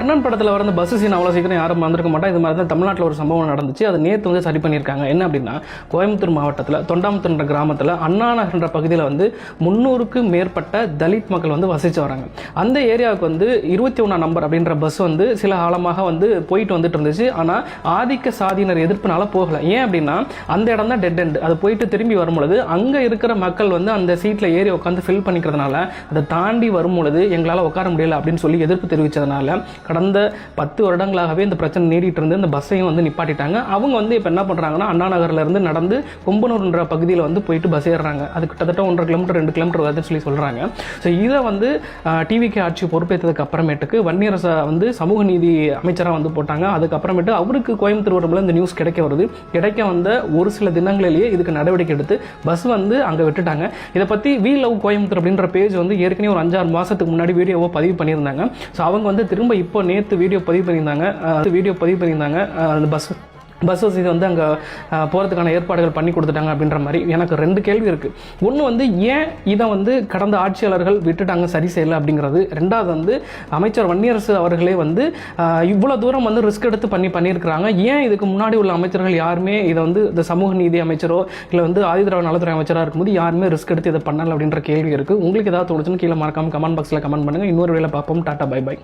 கர்ணன் படத்தில் வர அந்த பஸ் சீன் அவ்வளோ சீக்கிரம் யாரும் வந்திருக்க மாட்டா. இது மாதிரி தான் தமிழ்நாட்டில் ஒரு சம்பவம் நடந்துச்சு. அது நேற்று வந்து சரி பண்ணியிருக்காங்க. என்ன அப்படின்னா, கோயம்புத்தூர் மாவட்டத்தில் தொண்டாமுத்தூர் கிராமத்தில் அண்ணா நகர்ன்ற பகுதியில் வந்து 300க்கும் மேற்பட்ட தலித் மக்கள் வந்து வசித்து வராங்க. அந்த ஏரியாவுக்கு வந்து 21 நம்பர் அப்படின்ற பஸ் வந்து சில காலமாக வந்து போயிட்டு வந்துட்டு இருந்துச்சு. ஆனால் ஆதிக்க சாதியினர் எதிர்ப்புனால போகலை. ஏன் அப்படின்னா, அந்த இடம் தான் டெட் எண்ட். அது போயிட்டு திரும்பி வரும்பொழுது அங்கே இருக்கிற மக்கள் வந்து அந்த சீட்டில் ஏறி உட்காந்து ஃபில் பண்ணிக்கிறதுனால அதை தாண்டி வரும்பொழுது எங்களால் உட்கார முடியல அப்படின்னு சொல்லி எதிர்ப்பு தெரிவித்ததுனால கடந்த 10 வருடங்களாகவே இந்த பிரச்சனை நீடிட்டு இருந்து இந்த பஸ்ஸையும் வந்து நிப்பாட்டிட்டாங்க. அவங்க வந்து இப்போ என்ன பண்ணுறாங்கன்னா, அண்ணா நகர்ல இருந்து நடந்து கொம்பனூர்ன்ற பகுதியில் வந்து போயிட்டு பஸ் ஏறுறாங்க. அது கிட்டத்தட்ட 1.5 கிலோமீட்டர் 2 கிலோமீட்டர் வருதுன்னு சொல்லி சொல்கிறாங்க. ஸோ இதை வந்து டிவிக்கு ஆட்சி பொறுப்பேற்றதுக்கு அப்புறமேட்டுக்கு வன்னியரசை வந்து சமூக நீதி அமைச்சராக வந்து போட்டாங்க. அதுக்கப்புறமேட்டு அவருக்கு கோயம்புத்தூர் வரும்போது இந்த நியூஸ் கிடைக்க வருது. கிடைக்க வந்த ஒரு சில தினங்களிலேயே இதுக்கு நடவடிக்கை எடுத்து பஸ் வந்து அங்கே விட்டுட்டாங்க. இதை பற்றி வி லவ் கோயம்புத்தூர் அப்படின்ற பேஜ் வந்து ஏற்கனவே ஒரு 5-6 மாதத்துக்கு முன்னாடி வீடியோவை பதிவு பண்ணியிருந்தாங்க. ஸோ அவங்க வந்து திரும்ப இப்போ நேற்று வீடியோ பதிவு பண்ணியிருந்தாங்க. அந்த பஸ் வசதி வந்து அங்கே போகிறதுக்கான ஏற்பாடுகள் பண்ணி கொடுத்துட்டாங்க அப்படின்ற மாதிரி. எனக்கு 2 கேள்வி இருக்குது. ஒன்று வந்து ஏன் இதை வந்து கடந்த ஆட்சியாளர்கள் விட்டுட்டாங்க, சரி செய்யலை அப்படிங்கிறது. 2வது வந்து அமைச்சர் வன்னியரசு அவர்களே வந்து இவ்வளோ தூரம் வந்து ரிஸ்க் எடுத்து பண்ணியிருக்கிறாங்க. ஏன் இதுக்கு முன்னாடி உள்ள அமைச்சர்கள் யாருமே இதை வந்து இந்த சமூக நீதி அமைச்சரோ இல்லை வந்து ஆதிதிராவிட நலத்துறை அமைச்சராக இருக்கும்போது யாருமே ரிஸ்க் எடுத்து இதை பண்ணலை அப்படின்ற கேள்வி இருக்குது. உங்களுக்கு ஏதாவது தோணுச்சுன்னு கீழே மறக்காமல் கமெண்ட் பாக்ஸில் கமெண்ட் பண்ணுங்கள். இன்னொரு வேளை பார்ப்போம். Tata, bye by.